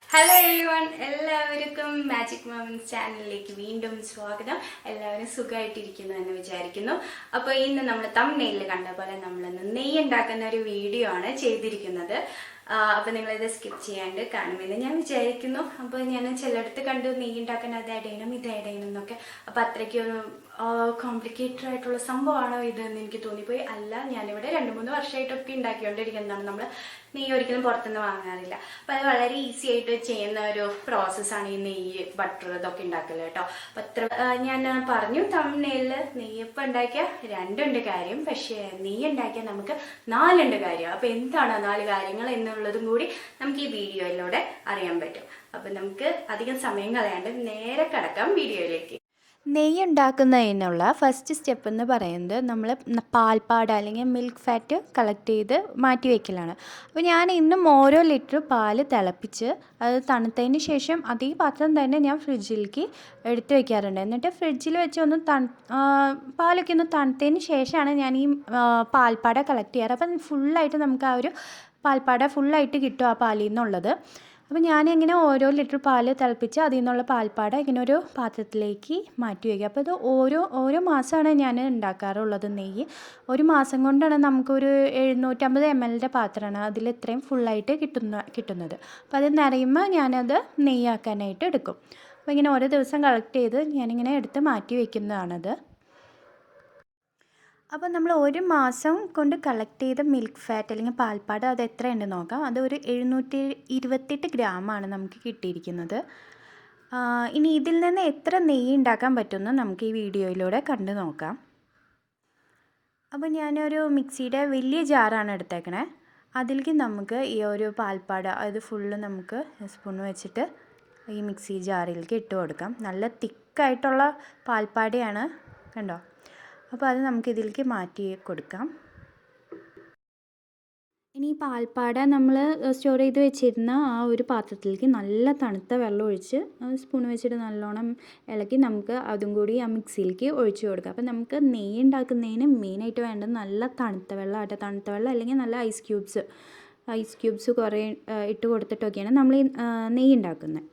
Hello everyone, എല്ലാവർക്കും magic moments ചാനലിലേക്ക് വീണ്ടും സ്വാഗതം. എല്ലാവരും സുഖമായിട്ടിരിക്കുന്നു എന്ന് വിചാരിക്കുന്നു. അപ്പോൾ ഇന്ന് നമ്മൾ തംബ്നെയിലിൽ കണ്ട പോലെ നമ്മളിന്ന് നെയ്യ് ഉണ്ടാക്കുന്ന ഒരു വീഡിയോ ആണ് ചെയ്തിരിക്കുന്നത്. അപ്പോൾ നിങ്ങളിത് സ്കിപ്പ് ചെയ്യാണ്ട് കാണുമെന്ന് ഞാൻ വിചാരിക്കുന്നു. അപ്പോൾ ഞാൻ ചിലയിടത്ത് കണ്ടു നെയ്യ് ഉണ്ടാക്കാൻ അത് ആഡ് ചെയ്യണം ഇത് ആഡ് ചെയ്യണം എന്നൊക്കെ. അപ്പോൾ അത്രയ്ക്കൊന്നും കോംപ്ലിക്കേറ്റഡ് ആയിട്ടുള്ള സംഭവമാണോ ഇതെന്ന് എനിക്ക് തോന്നിപ്പോയി. അല്ല, ഞാനിവിടെ 2-3 വർഷമായിട്ടൊക്കെ ഉണ്ടാക്കിക്കൊണ്ടിരിക്കുന്നതാണ്. നമ്മൾ നെയ്യ് ഒരിക്കലും പുറത്തുനിന്ന് വാങ്ങാറില്ല. അപ്പം അത് വളരെ ഈസി ആയിട്ട് ചെയ്യുന്ന ഒരു പ്രോസസ്സാണ് ഈ നെയ്യ്, ബട്ടർ ഇതൊക്കെ ഉണ്ടാക്കല് കേട്ടോ. അപ്പം അത്ര ഞാൻ പറഞ്ഞു തംബ്നെയിലിൽ നെയ്യപ്പം ഉണ്ടാക്കിയ 2 കാര്യം, പക്ഷേ നെയ്യ് ഉണ്ടാക്കിയ നമുക്ക് 4 കാര്യം. അപ്പം എന്താണ് 4 കാര്യങ്ങൾ എന്നുള്ളതും കൂടി നമുക്ക് ഈ വീഡിയോയിലൂടെ അറിയാൻ പറ്റും. അപ്പം നമുക്ക് അധികം സമയം കളയാണ്ട് നേരെ കടക്കാം വീഡിയോയിലേക്ക്. നെയ്യ് ഉണ്ടാക്കുന്നതിനുള്ള ഫസ്റ്റ് സ്റ്റെപ്പ് എന്ന് പറയുന്നത് നമ്മൾ പാൽപ്പാട അല്ലെങ്കിൽ മിൽക്ക് ഫാറ്റ് കളക്ട് ചെയ്ത് മാറ്റി വയ്ക്കലാണ്. അപ്പോൾ ഞാൻ ഇന്നും ഓരോ ലിറ്റർ പാൽ തിളപ്പിച്ച് അത് തണുത്തതിന് ശേഷം അതേ പാത്രം തന്നെ ഞാൻ ഫ്രിഡ്ജിലേക്ക് എടുത്ത് വയ്ക്കാറുണ്ട്. എന്നിട്ട് ഫ്രിഡ്ജിൽ വെച്ച് ഒന്ന് പാലൊക്കെ ഒന്ന് തണുത്തതിന് ശേഷമാണ് ഞാൻ ഈ പാൽപ്പാട കളക്ട് ചെയ്യാറ്. അപ്പം ഫുള്ളായിട്ട് നമുക്ക് ആ ഒരു പാൽപ്പാട ഫുള്ളായിട്ട് കിട്ടും ആ പാലിൽ നിന്നുള്ളത്. അപ്പോൾ ഞാനിങ്ങനെ ഓരോ ലിറ്റർ പാൽ തിളപ്പിച്ച് അതിൽ നിന്നുള്ള പാൽപ്പാട ഇങ്ങനെ ഒരു പാത്രത്തിലേക്ക് മാറ്റി വയ്ക്കുക. അപ്പോൾ ഇത് ഓരോ മാസമാണ് ഞാൻ ഉണ്ടാക്കാറുള്ളത് നെയ്യ്. ഒരു മാസം കൊണ്ടാണ് നമുക്കൊരു 750 ml പാത്രമാണ് അതിൽ ഇത്രയും ഫുള്ളായിട്ട് കിട്ടുന്നത്. അപ്പോൾ അത് നിറയുമ്പോൾ ഞാനത് നെയ്യാക്കാനായിട്ട് എടുക്കും. അപ്പോൾ ഇങ്ങനെ ഓരോ ദിവസം കളക്ട് ചെയ്ത് ഞാനിങ്ങനെ എടുത്ത് മാറ്റി വയ്ക്കുന്നതാണത്. അപ്പോൾ നമ്മൾ ഒരു മാസം കൊണ്ട് കളക്ട് ചെയ്ത മിൽക്ക് ഫാറ്റ് അല്ലെങ്കിൽ പാൽപ്പാട് അത് എത്രയുണ്ടെന്ന് നോക്കാം. അത് ഒരു 728 ഗ്രാമാണ് നമുക്ക് കിട്ടിയിരിക്കുന്നത്. ഇനി ഇതിൽ നിന്ന് എത്ര നെയ്യ് ഉണ്ടാക്കാൻ പറ്റുമെന്ന് നമുക്ക് ഈ വീഡിയോയിലൂടെ കണ്ടു നോക്കാം. അപ്പോൾ ഞാനൊരു മിക്സിയുടെ വലിയ ജാറാണ് എടുത്തേക്കണേ. അതിലേക്ക് നമുക്ക് ഈ ഒരു പാൽപ്പാട് അത് ഫുള്ള് നമുക്ക് സ്പൂൺ വെച്ചിട്ട് ഈ മിക്സി ജാറിലേക്ക് ഇട്ട് കൊടുക്കാം. നല്ല തിക്കായിട്ടുള്ള പാൽപ്പാടയാണ്, കണ്ടോ. അപ്പോൾ അത് നമുക്ക് ഇതിലേക്ക് മാറ്റി കൊടുക്കാം. ഇനി ഈ പാൽപ്പാട നമ്മൾ സ്റ്റോർ ചെയ്ത് വെച്ചിരുന്ന ആ ഒരു പാത്രത്തിലേക്ക് നല്ല തണുത്ത വെള്ളം ഒഴിച്ച് സ്പൂൺ വെച്ചിട്ട് നല്ലോണം ഇളക്കി നമുക്ക് അതും കൂടി ആ മിക്സിയിലേക്ക് ഒഴിച്ചു കൊടുക്കാം. അപ്പോൾ നമുക്ക് നെയ്യ് ഉണ്ടാക്കുന്നതിന് മെയിനായിട്ട് വേണ്ടത് നല്ല തണുത്ത വെള്ളം ആട്ടെ. തണുത്ത വെള്ളം അല്ലെങ്കിൽ നല്ല ഐസ് ക്യൂബ്സ് കുറേ ഇട്ട് കൊടുത്തിട്ടൊക്കെയാണ് നമ്മൾ ഈ നെയ്യ് ഉണ്ടാക്കുന്നത്.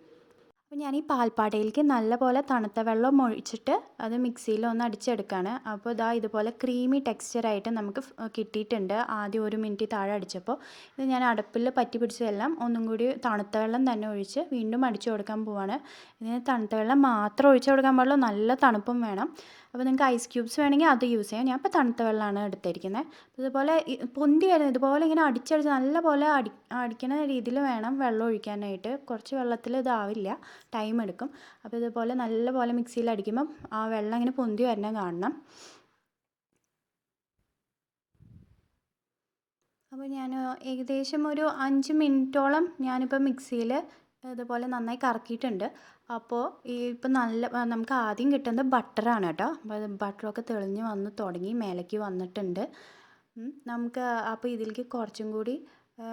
അപ്പോൾ ഞാൻ ഈ പാൽപ്പാടയിലേക്ക് നല്ലപോലെ തണുത്ത വെള്ളം ഒഴിച്ചിട്ട് അത് മിക്സിയിൽ ഒന്ന് അടിച്ചെടുക്കുകയാണ്. അപ്പോൾ ഇതാ ഇതുപോലെ ക്രീമി ടെക്സ്ചറായിട്ട് നമുക്ക് കിട്ടിയിട്ടുണ്ട്. ആദ്യം 1 മിനിറ്റ് താഴെ അടിച്ചപ്പോൾ ഇത് ഞാൻ അടുപ്പിൽ പറ്റി പിടിച്ചതെല്ലാം ഒന്നും കൂടി തണുത്ത വെള്ളം തന്നെ ഒഴിച്ച് വീണ്ടും അടിച്ചു കൊടുക്കാൻ പോവാണ്. ഇതിന് തണുത്ത വെള്ളം മാത്രം ഒഴിച്ചു കൊടുക്കാൻ പാടുള്ളൂ, നല്ല തണുപ്പും വേണം. അപ്പോൾ നിങ്ങൾക്ക് ഐസ് ക്യൂബ്സ് വേണമെങ്കിൽ അത് യൂസ് ചെയ്യാം. ഞാൻ ഇപ്പോൾ തണുത്ത വെള്ളമാണ് എടുത്തിരിക്കുന്നത്. ഇതുപോലെ പൊന്തി വരുന്നത് ഇതുപോലെ ഇങ്ങനെ അടിച്ചടിച്ച് നല്ലപോലെ അടിക്കണ രീതിയിൽ വേണം വെള്ളം ഒഴിക്കാനായിട്ട്. കുറച്ച് വെള്ളത്തിൽ ഇതാവില്ല, ടൈം എടുക്കും. അപ്പോൾ ഇതുപോലെ നല്ലപോലെ മിക്സിയിൽ അടിക്കുമ്പം ആ വെള്ളം ഇങ്ങനെ പൊന്തി വരണം കാണണം. അപ്പോൾ ഞാൻ ഏകദേശം ഒരു 5 മിനിറ്റോളം ഞാനിപ്പോൾ മിക്സിയിൽ ഇതുപോലെ നന്നായി കറക്കിയിട്ടുണ്ട്. അപ്പോൾ ഇപ്പം നമുക്ക് ആദ്യം കിട്ടുന്നത് ബട്ടറാണ് കേട്ടോ. അപ്പോൾ ബട്ടറൊക്കെ തെളിഞ്ഞ് വന്ന് തുടങ്ങി, മേലേക്ക് വന്നിട്ടുണ്ട്. നമുക്ക് അപ്പോൾ ഇതിലേക്ക് കുറച്ചും കൂടി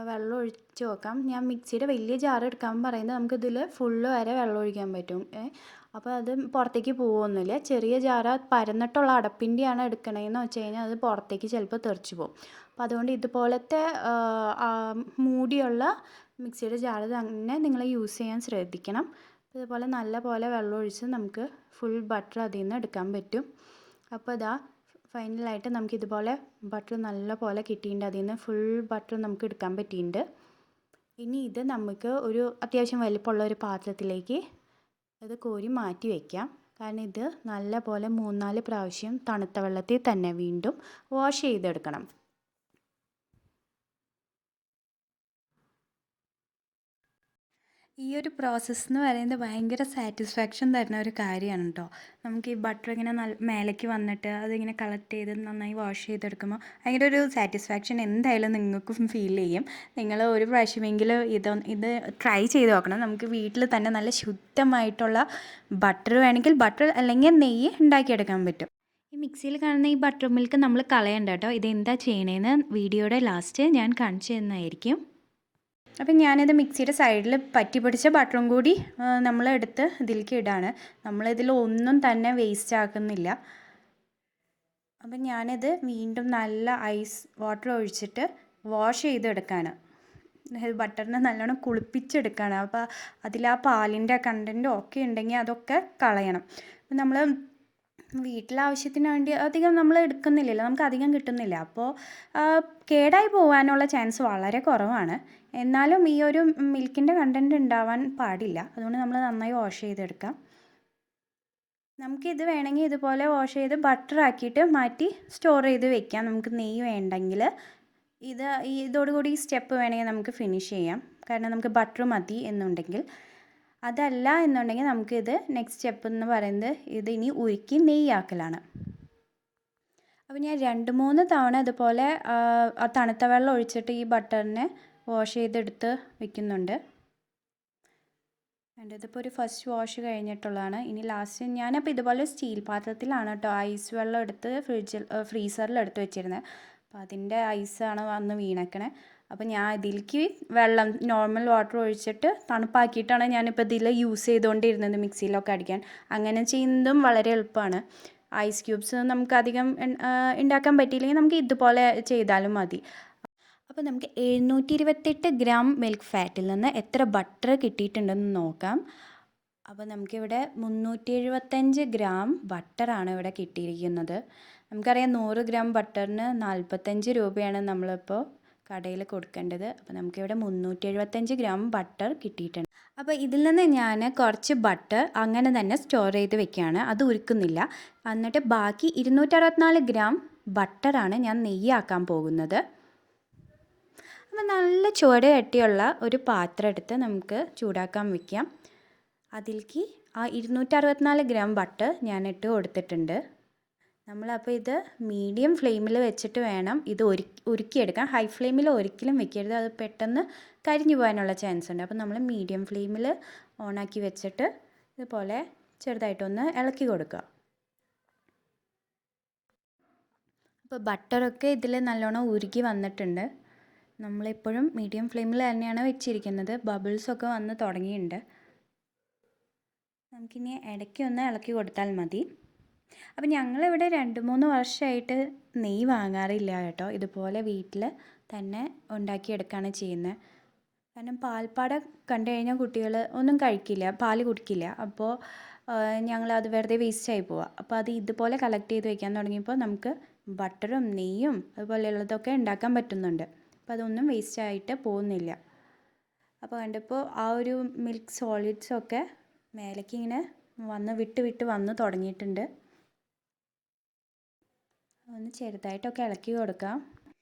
വെള്ളം ഒഴിച്ച് നോക്കാം. ഞാൻ മിക്സിയുടെ വലിയ ജാർ എടുക്കാൻ പറയുന്നത് നമുക്കിതിൽ ഫുള്ള് വരെ വെള്ളം ഒഴിക്കാൻ പറ്റും. അപ്പോൾ അത് പുറത്തേക്ക് പോകുമൊന്നുമില്ല. ചെറിയ ജാറ പരന്നിട്ടുള്ള അടപ്പിൻ്റെയാണ് എടുക്കണതെന്ന് വെച്ച് കഴിഞ്ഞാൽ അത് പുറത്തേക്ക് ചിലപ്പോൾ തെറിച്ച് പോകും. അപ്പോൾ അതുകൊണ്ട് ഇതുപോലത്തെ മൂടിയുള്ള മിക്സിയുടെ ജാർ തന്നെ നിങ്ങൾ യൂസ് ചെയ്യാൻ ശ്രദ്ധിക്കണം. ഇതുപോലെ നല്ല പോലെ വെള്ളം ഒഴിച്ച് നമുക്ക് ഫുൾ ബട്ടർ അതിൽ നിന്ന് എടുക്കാൻ പറ്റും. അപ്പോൾ ഇതാ ഫൈനലായിട്ട് നമുക്കിതുപോലെ ബട്ടർ നല്ല പോലെ കിട്ടിയിട്ടുണ്ട്. അതിൽ നിന്ന് ഫുൾ ബട്ടർ നമുക്ക് എടുക്കാൻ പറ്റിയിട്ടുണ്ട്. ഇനി ഇത് നമുക്ക് ഒരു അത്യാവശ്യം വലിപ്പമുള്ള ഒരു പാത്രത്തിലേക്ക് ഇത് കോരി മാറ്റി വയ്ക്കാം. കാരണം ഇത് നല്ല പോലെ 3-4 പ്രാവശ്യം തണുത്ത വെള്ളത്തിൽ തന്നെ വീണ്ടും വാഷ് ചെയ്തെടുക്കണം. ഈ ഒരു പ്രോസസ്സ് എന്ന് പറയുന്നത് ഭയങ്കര സാറ്റിസ്ഫാക്ഷൻ തരുന്ന ഒരു കാര്യമാണ് കേട്ടോ. നമുക്ക് ഈ ബട്ടർ ഇങ്ങനെ മേലേക്ക് വന്നിട്ട് അതിങ്ങനെ കളക്ട് ചെയ്ത് നന്നായി വാഷ് ചെയ്തെടുക്കുമ്പോൾ ഭയങ്കര ഒരു സാറ്റിസ്ഫാക്ഷൻ എന്തായാലും നിങ്ങൾക്കും ഫീൽ ചെയ്യും. നിങ്ങൾ ഒരു പ്രാവശ്യമെങ്കിലും ഇത് ട്രൈ ചെയ്ത് നോക്കണം. നമുക്ക് വീട്ടിൽ തന്നെ നല്ല ശുദ്ധമായിട്ടുള്ള ബട്ടർ വേണമെങ്കിൽ ബട്ടർ അല്ലെങ്കിൽ നെയ്യ് ഉണ്ടാക്കിയെടുക്കാൻ പറ്റും. ഈ മിക്സിയിൽ കാണുന്ന ഈ ബട്ടർ മിൽക്ക് നമ്മൾ കളയണ്ട കേട്ടോ. ഇതെന്താ ചെയ്യണേന്ന് വീഡിയോയുടെ ലാസ്റ്റ് ഞാൻ കാണിച്ചു തന്നതായിരിക്കും. അപ്പം ഞാനിത് മിക്സിയുടെ സൈഡിൽ പറ്റി പിടിച്ച ബട്ടറും കൂടി നമ്മളെടുത്ത് ഇതിലേക്ക് ഇടാണ്. നമ്മളിതിൽ ഒന്നും തന്നെ വേസ്റ്റ് ആക്കുന്നില്ല. അപ്പം ഞാനിത് വീണ്ടും നല്ല ഐസ് വാട്ടർ ഒഴിച്ചിട്ട് വാഷ് ചെയ്തെടുക്കാണ്. ബട്ടറിനെ നല്ലോണം കുളിപ്പിച്ചെടുക്കുകയാണ്. അപ്പോൾ അതിൽ ആ പാലിൻ്റെ കണ്ടൻറ്റും ഒക്കെ ഉണ്ടെങ്കിൽ അതൊക്കെ കളയണം. അപ്പം നമ്മൾ വീട്ടിലാവശ്യത്തിന് വേണ്ടി അധികം നമ്മൾ എടുക്കുന്നില്ലല്ലോ, നമുക്ക് അധികം കിട്ടുന്നില്ല. അപ്പോൾ കേടായി പോകാനുള്ള ചാൻസ് വളരെ കുറവാണ്. എന്നാലും ഈ ഒരു മിൽക്കിൻ്റെ കണ്ടൻറ്റ് ഉണ്ടാവാൻ പാടില്ല. അതുകൊണ്ട് നമ്മൾ നന്നായി വാഷ് ചെയ്തെടുക്കാം. നമുക്കിത് വേണമെങ്കിൽ ഇതുപോലെ വാഷ് ചെയ്ത് ബട്ടറാക്കിയിട്ട് മാറ്റി സ്റ്റോർ ചെയ്ത് വെക്കാം. നമുക്ക് നെയ്യ് വേണ്ടെങ്കിൽ ഇതോടുകൂടി ഈ സ്റ്റെപ്പ് വേണമെങ്കിൽ നമുക്ക് ഫിനിഷ് ചെയ്യാം. കാരണം നമുക്ക് ബട്ടർ മതി എന്നുണ്ടെങ്കിൽ. അതല്ല എന്നുണ്ടെങ്കിൽ നമുക്കിത് നെക്സ്റ്റ് സ്റ്റെപ്പ് എന്ന് പറയുന്നത് ഇനി ഉരുക്കി നെയ്യാക്കലാണ്. അപ്പോൾ ഞാൻ 2-3 തവണ ഇതുപോലെ തണുത്ത വെള്ളം ഒഴിച്ചിട്ട് ഈ ബട്ടറിനെ വാഷ് ചെയ്തെടുത്ത് വെക്കുന്നുണ്ട്. ഇതിപ്പോൾ ഒരു ഫസ്റ്റ് വാഷ് കഴിഞ്ഞിട്ടുള്ളതാണ്. ഇനി ലാസ്റ്റ് ഞാനപ്പോൾ ഇതുപോലെ സ്റ്റീൽ പാത്രത്തിലാണ് കേട്ടോ ഐസ് വെള്ളം എടുത്ത് ഫ്രീസറിൽ എടുത്ത് വെച്ചിരുന്നത്. അപ്പോൾ അതിൻ്റെ ഐസാണ് വന്ന് വീണേക്കണേ. അപ്പോൾ ഞാൻ ഇതിലേക്ക് വെള്ളം നോർമൽ വാട്ടർ ഒഴിച്ചിട്ട് തണുപ്പാക്കിയിട്ടാണ് ഞാനിപ്പോൾ ഇതിൽ യൂസ് ചെയ്തുകൊണ്ടിരുന്നത് മിക്സിയിലൊക്കെ അടിക്കാൻ. അങ്ങനെ ചെയ്യുന്നതും വളരെ എളുപ്പമാണ്. ഐസ് ക്യൂബ്സ് നമുക്ക് അധികം ഉണ്ടാക്കാൻ പറ്റിയില്ലെങ്കിൽ നമുക്ക് ഇതുപോലെ ചെയ്താലും മതി. അപ്പോൾ നമുക്ക് 728 ഗ്രാം മിൽക്ക് ഫാറ്റിൽ നിന്ന് എത്ര ബട്ടർ കിട്ടിയിട്ടുണ്ടെന്ന് നോക്കാം. അപ്പോൾ നമുക്കിവിടെ 375 ഗ്രാം ബട്ടറാണ് ഇവിടെ കിട്ടിയിരിക്കുന്നത്. നമുക്കറിയാം 100 ഗ്രാം ബട്ടറിന് 45 രൂപയാണ് നമ്മളിപ്പോൾ കടയിൽ കൊടുക്കേണ്ടത്. അപ്പോൾ നമുക്കിവിടെ 375 ഗ്രാം ബട്ടർ കിട്ടിയിട്ടുണ്ട്. അപ്പോൾ ഇതിൽ നിന്ന് ഞാൻ കുറച്ച് ബട്ടർ അങ്ങനെ തന്നെ സ്റ്റോർ ചെയ്ത് വെക്കുകയാണ്, അത് ഉരുക്കുന്നില്ല. എന്നിട്ട് ബാക്കി 264 ഗ്രാം ബട്ടറാണ് ഞാൻ നെയ്യാക്കാൻ പോകുന്നത്. അപ്പോൾ നല്ല ചുവട് കട്ടിയുള്ള ഒരു പാത്രം എടുത്ത് നമുക്ക് ചൂടാക്കാൻ വയ്ക്കാം. അതിലേക്ക് ആ 264 ഗ്രാം ബട്ടർ ഞാൻ ഇട്ട് കൊടുത്തിട്ടുണ്ട്. നമ്മളപ്പോൾ ഇത് മീഡിയം ഫ്ലെയിമിൽ വെച്ചിട്ട് വേണം ഇത് ഉരുക്കിയെടുക്കാൻ. ഹൈ ഫ്ലെയിമിൽ ഒരിക്കലും വെക്കരുത്, അത് പെട്ടെന്ന് കരിഞ്ഞു പോകാനുള്ള ചാൻസ് ഉണ്ട്. അപ്പോൾ നമ്മൾ മീഡിയം ഫ്ലെയിമിൽ ഓണാക്കി വെച്ചിട്ട് ഇതുപോലെ ചെറുതായിട്ടൊന്ന് ഇളക്കി കൊടുക്കുക. അപ്പോൾ ബട്ടറൊക്കെ ഇതിൽ നല്ലോണം ഉരുക്കി വന്നിട്ടുണ്ട്. നമ്മളിപ്പോഴും മീഡിയം ഫ്ലെയിമിൽ തന്നെയാണ് വെച്ചിരിക്കുന്നത്. ബബിൾസൊക്കെ വന്ന് തുടങ്ങിയിട്ടുണ്ട്. നമുക്കിനി ഇടയ്ക്ക് ഒന്ന് ഇളക്കി കൊടുത്താൽ മതി. അപ്പോൾ ഞങ്ങളിവിടെ 2-3 വർഷമായിട്ട് നെയ്യ് വാങ്ങാറില്ല കേട്ടോ. ഇതുപോലെ വീട്ടിൽ തന്നെ ഉണ്ടാക്കിയെടുക്കുകയാണ് ചെയ്യുന്നത്. കാരണം പാൽപ്പാട കണ്ടു കഴിഞ്ഞാൽ കുട്ടികൾ ഒന്നും കഴിക്കില്ല, പാല് കുടിക്കില്ല. അപ്പോൾ ഞങ്ങളത് വെറുതെ വേസ്റ്റായി പോവുക. അപ്പോൾ അത് ഇതുപോലെ കളക്ട് ചെയ്ത് വയ്ക്കാൻ തുടങ്ങിയപ്പോൾ നമുക്ക് ബട്ടറും നെയ്യും അതുപോലെയുള്ളതൊക്കെ ഉണ്ടാക്കാൻ പറ്റുന്നുണ്ട്. അപ്പോൾ അതൊന്നും വേസ്റ്റായിട്ട് പോകുന്നില്ല. അപ്പോൾ കണ്ടപ്പോൾ ആ ഒരു മിൽക്ക് സോളിഡ്സൊക്കെ മേലേക്ക് ഇങ്ങനെ വിട്ട് വന്ന് തുടങ്ങിയിട്ടുണ്ട്. ഒന്ന് ചെറുതായിട്ടൊക്കെ ഇളക്കി കൊടുക്കാം.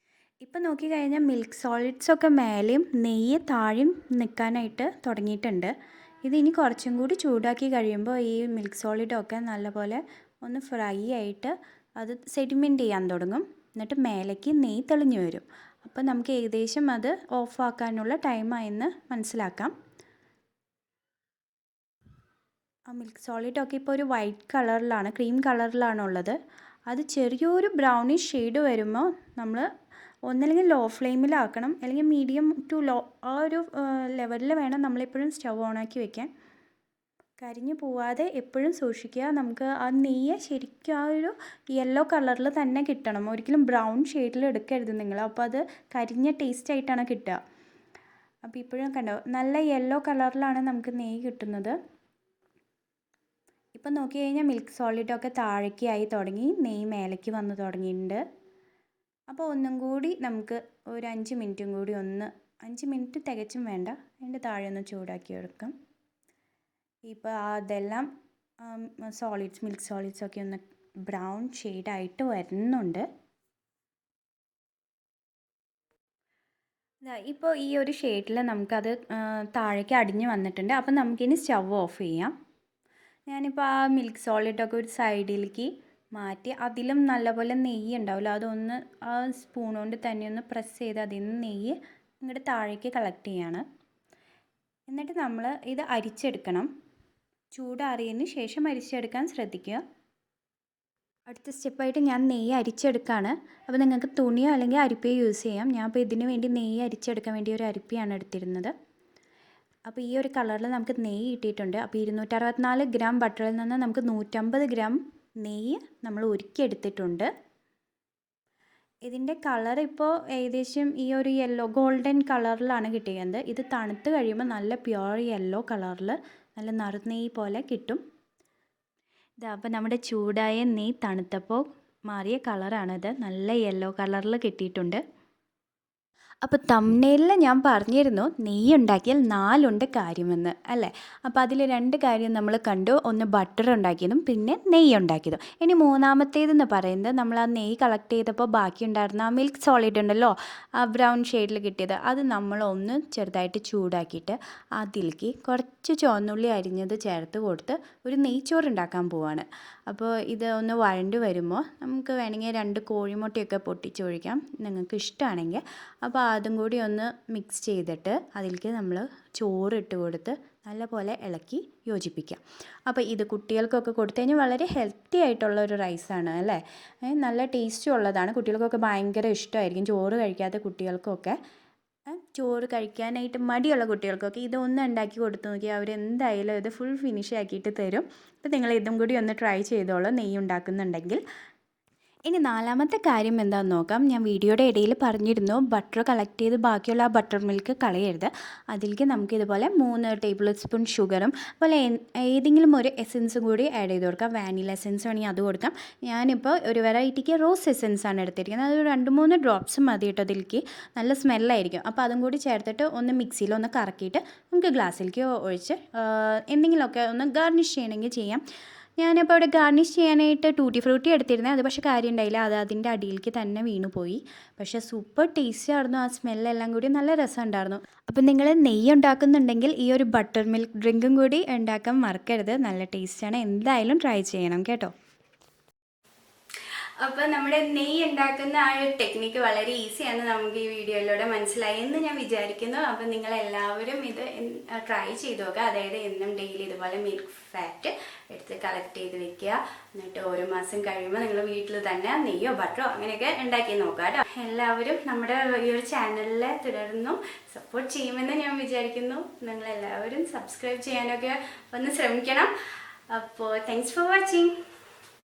ഇപ്പം നോക്കിക്കഴിഞ്ഞാൽ മിൽക്ക് സോളിഡ്സൊക്കെ മേലെയും നെയ്യ് താഴെയും നിൽക്കാനായിട്ട് തുടങ്ങിയിട്ടുണ്ട്. ഇതിനി കുറച്ചും കൂടി ചൂടാക്കി കഴിയുമ്പോൾ ഈ മിൽക്ക് സോളിഡൊക്കെ നല്ലപോലെ ഒന്ന് ഫ്രൈ ആയിട്ട് അത് സെഡിമെൻറ്റ് ചെയ്യാൻ തുടങ്ങും. എന്നിട്ട് മേലേക്ക് നെയ്യ് തെളിഞ്ഞു വരും. അപ്പോൾ നമുക്ക് ഏകദേശം അത് ഓഫാക്കാനുള്ള ടൈമായെന്ന് മനസ്സിലാക്കാം. ആ മിൽക്ക് സോളിഡൊക്കെ ഇപ്പോൾ ഒരു വൈറ്റ് കളറിലാണ്, ക്രീം കളറിലാണ് ഉള്ളത്. അത് ചെറിയൊരു ബ്രൗണിഷ് ഷെയ്ഡ് വരുമ്പോൾ നമ്മൾ ഒന്നല്ലെങ്കിൽ ലോ ഫ്ലെയിമിലാക്കണം, അല്ലെങ്കിൽ മീഡിയം ടു ലോ ആ ഒരു ലെവലിൽ വേണം നമ്മളെപ്പോഴും സ്റ്റവ് ഓണാക്കി വെക്കാൻ. കരിഞ്ഞു പോവാതെ എപ്പോഴും സൂക്ഷിക്കുക. നമുക്ക് ആ നെയ്യ് ശരിക്കും ആ ഒരു യെല്ലോ കളറിൽ തന്നെ കിട്ടണം. ഒരിക്കലും ബ്രൗൺ ഷെയ്ഡിൽ എടുക്കരുത് നിങ്ങൾ, അപ്പോൾ അത് കരിഞ്ഞ ടേസ്റ്റ് ആയിട്ടാണ് കിട്ടുക. അപ്പോൾ ഇപ്പോഴും കണ്ടോ നല്ല യെല്ലോ കളറിലാണ് നമുക്ക് നെയ്യ് കിട്ടുന്നത്. ഇപ്പം നോക്കി കഴിഞ്ഞാൽ മിൽക്ക് സോളിഡൊക്കെ താഴേക്ക് ആയി തുടങ്ങി, നെയ്യ് മേലേക്ക് വന്ന് തുടങ്ങിയിട്ടുണ്ട്. അപ്പോൾ ഒന്നും കൂടി നമുക്ക് ഒരു 5 മിനിറ്റും കൂടി 5 മിനിറ്റ് തികച്ചും വേണ്ട, അതിൻ്റെ താഴെ ഒന്ന് ചൂടാക്കി എടുക്കാം. ഇപ്പോൾ അതെല്ലാം മിൽക്ക് സോളിഡ്സൊക്കെ ഒന്ന് ബ്രൗൺ ഷെയ്ഡായിട്ട് വരുന്നുണ്ട്. ഇപ്പോൾ ഈ ഒരു ഷെയ്ഡിൽ നമുക്കത് താഴേക്ക് അടിഞ്ഞ് വന്നിട്ടുണ്ട്. അപ്പോൾ നമുക്കിനി സ്റ്റവ് ഓഫ് ചെയ്യാം. ഞാനിപ്പോൾ ആ മിൽക്ക് സോളിഡൊക്കെ ഒരു സൈഡിലേക്ക് മാറ്റി, അതിലും നല്ലപോലെ നെയ്യ് ഉണ്ടാവില്ല, അതൊന്ന് ആ സ്പൂൺ കൊണ്ട് തന്നെ ഒന്ന് പ്രസ് ചെയ്ത് അതിൽ നിന്ന് നെയ്യ് ഇങ്ങോട്ട് താഴേക്ക് കളക്ട് ചെയ്യാണ്. എന്നിട്ട് നമ്മൾ ഇത് അരിച്ചെടുക്കണം. ചൂടാറിയതിന് ശേഷം അരിച്ചെടുക്കാൻ ശ്രദ്ധിക്കുക. അടുത്ത സ്റ്റെപ്പായിട്ട് ഞാൻ നെയ്യ് അരിച്ചെടുക്കുകയാണ്. അപ്പോൾ നിങ്ങൾക്ക് തുണിയോ അല്ലെങ്കിൽ അരിപ്പയോ യൂസ് ചെയ്യാം. ഞാൻ അപ്പോൾ ഇതിന് വേണ്ടി നെയ്യ് അരിച്ചെടുക്കാൻ വേണ്ടി ഒരു അരിപ്പയാണ് എടുത്തിരുന്നത്. അപ്പോൾ ഈ ഒരു കളറിൽ നമുക്ക് നെയ്യ് കിട്ടിയിട്ടുണ്ട്. അപ്പോൾ 264 ഗ്രാം ബട്ടറിൽ നിന്ന് നമുക്ക് 150 ഗ്രാം നെയ്യ് നമ്മൾ ഉരുക്കിയെടുത്തിട്ടുണ്ട്. ഇതിൻ്റെ കളർ ഇപ്പോൾ ഏകദേശം ഈ ഒരു യെല്ലോ ഗോൾഡൻ കളറിലാണ് കിട്ടിയത്. ഇത് തണുത്ത് കഴിയുമ്പോൾ നല്ല പ്യുവർ യെല്ലോ കളറിൽ നല്ല നറുനെയ്യ് പോലെ കിട്ടും. ഇതാ അപ്പോൾ നമ്മുടെ ചൂടായ നെയ്യ് തണുത്തപ്പോൾ മാറിയ കളറാണിത്. നല്ല യെല്ലോ കളറിൽ കിട്ടിയിട്ടുണ്ട്. അപ്പോൾ തംബ്നെയിലിൽ ഞാൻ പറഞ്ഞിരുന്നു നെയ്യ് ഉണ്ടാക്കിയാൽ 4 ഉണ്ട് കാര്യമെന്ന് അല്ലേ. അപ്പോൾ അതിൽ 2 കാര്യം നമ്മൾ കണ്ടു. ഒന്ന് ബട്ടർ ഉണ്ടാക്കിയതും പിന്നെ നെയ്യ് ഉണ്ടാക്കിയതും. ഇനി മൂന്നാമത്തേതെന്ന് പറയുന്നത് നമ്മൾ ആ നെയ്യ് കളക്ട് ചെയ്തപ്പോൾ ബാക്കി ഉണ്ടായിരുന്ന ആ മിൽക്ക് സോളിഡ് ഉണ്ടല്ലോ, ആ ബ്രൗൺ ഷെയ്ഡിൽ കിട്ടിയത്, അത് നമ്മളൊന്ന് ചെറുതായിട്ട് ചൂടാക്കിയിട്ട് അതിലേക്ക് കുറച്ച് ചുവന്നുള്ളി അരിഞ്ഞത് ചേർത്ത് കൊടുത്ത് ഒരു നെയ്ച്ചോറ് ഉണ്ടാക്കാൻ പോവാണ്. അപ്പോൾ ഇത് ഒന്ന് വഴണ്ട് വരുമ്പോൾ നമുക്ക് വേണമെങ്കിൽ 2 കോഴിമുട്ടയൊക്കെ പൊട്ടിച്ചൊഴിക്കാം നിങ്ങൾക്ക് ഇഷ്ടമാണെങ്കിൽ. അപ്പോൾ അതും കൂടി ഒന്ന് മിക്സ് ചെയ്തിട്ട് അതിലേക്ക് നമ്മൾ ചോറ് ഇട്ട് കൊടുത്ത് നല്ലപോലെ ഇളക്കി യോജിപ്പിക്കാം. അപ്പോൾ ഇത് കുട്ടികൾക്കൊക്കെ കൊടുത്തു കഴിഞ്ഞാൽ വളരെ ഹെൽത്തി ആയിട്ടുള്ള ഒരു റൈസാണ് അല്ലേ. നല്ല ടേസ്റ്റും ഉള്ളതാണ്. കുട്ടികൾക്കൊക്കെ ഭയങ്കര ഇഷ്ടമായിരിക്കും. ചോറ് കഴിക്കാത്ത കുട്ടികൾക്കൊക്കെ, ചോറ് കഴിക്കാനായിട്ട് മടിയുള്ള കുട്ടികൾക്കൊക്കെ ഇതൊന്ന് ഉണ്ടാക്കി കൊടുത്തു നോക്കിയാൽ അവരെന്തായാലും ഇത് ഫുൾ ഫിനിഷ് ആക്കിയിട്ട് തരും. അപ്പോൾ നിങ്ങൾ ഇതും കൂടി ഒന്ന് ട്രൈ ചെയ്തോളൂ നെയ്യ് ഉണ്ടാക്കുന്നുണ്ടെങ്കിൽ. ഇനി നാലാമത്തെ കാര്യം എന്താണെന്ന് നോക്കാം. ഞാൻ വീഡിയോയുടെ ഇടയിൽ പറഞ്ഞിരുന്നു ബട്ടർ കളക്ട് ചെയ്ത് ബാക്കിയുള്ള ആ ബട്ടർ മിൽക്ക് കളയരുത്. അതിലേക്ക് നമുക്ക് ഇതുപോലെ 3 ടേബിൾ സ്പൂൺ ഷുഗറും അതുപോലെ ഏതെങ്കിലും ഒരു എസൻസും കൂടി ആഡ് ചെയ്ത് കൊടുക്കാം. വാനില എസൻസ് വേണമെങ്കിൽ അത് കൊടുക്കാം. ഞാനിപ്പോൾ ഒരു വെറൈറ്റിക്ക് റോസ് എസൻസ് ആണ് എടുത്തിരിക്കുന്നത്. അത് 2-3 ഡ്രോപ്സ് മതി കേട്ടോ. അതിലേക്ക് നല്ല സ്മെല്ലായിരിക്കും. അപ്പോൾ അതും കൂടി ചേർത്തിട്ട് ഒന്ന് മിക്സിയിൽ ഒന്ന് കറക്കിയിട്ട് നമുക്ക് ഗ്ലാസ്സിലേക്ക് ഒഴിച്ച് എന്തെങ്കിലുമൊക്കെ ഒന്ന് ഗാർണിഷ് ചെയ്യണമെങ്കിൽ ചെയ്യാം. ഞാനിപ്പോൾ അവിടെ ഗാർണിഷ് ചെയ്യാനായിട്ട് ടൂട്ടി ഫ്രൂട്ടി എടുത്തിരുന്നത്. അത് പക്ഷേ കാര്യം ഉണ്ടായില്ല, അത് അതിൻ്റെ അടിയിലേക്ക് തന്നെ വീണു പോയി. പക്ഷേ സൂപ്പർ ടേസ്റ്റി ആയിരുന്നു. ആ സ്മെല്ലെല്ലാം കൂടി നല്ല രസമുണ്ടായിരുന്നു. അപ്പോൾ നിങ്ങൾ നെയ്യ് ഉണ്ടാക്കുന്നുണ്ടെങ്കിൽ ഈ ഒരു ബട്ടർ മിൽക്ക് ഡ്രിങ്കും കൂടി ഉണ്ടാക്കാൻ മറക്കരുത്. നല്ല ടേസ്റ്റാണ്. എന്തായാലും ട്രൈ ചെയ്യണം കേട്ടോ. അപ്പോൾ നമ്മുടെ നെയ്യ് ഉണ്ടാക്കുന്ന ആ ഒരു ടെക്നിക്ക് വളരെ ഈസിയാണ്, നമുക്ക് ഈ വീഡിയോയിലൂടെ മനസ്സിലായി എന്ന് ഞാൻ വിചാരിക്കുന്നു. അപ്പോൾ നിങ്ങളെല്ലാവരും ഇത് ട്രൈ ചെയ്ത് നോക്കുക. അതായത് എന്നും ഡെയിലി ഇതുപോലെ മിൽക്ക് ഫാറ്റ് എടുത്ത് കളക്ട് ചെയ്ത് വെക്കുക. എന്നിട്ട് ഓരോ മാസം കഴിയുമ്പോൾ നിങ്ങൾ വീട്ടിൽ തന്നെ നെയ്യോ ബട്ടറോ അങ്ങനെയൊക്കെ ഉണ്ടാക്കി നോക്കുക കേട്ടോ. എല്ലാവരും നമ്മുടെ ഈ ഒരു ചാനലിൽ തുടർന്നും സപ്പോർട്ട് ചെയ്യുമെന്ന് ഞാൻ വിചാരിക്കുന്നു. നിങ്ങളെല്ലാവരും സബ്സ്ക്രൈബ് ചെയ്യാനൊക്കെ ഒന്ന് ശ്രമിക്കണം. അപ്പോൾ താങ്ക്സ് ഫോർ വാച്ചിങ്.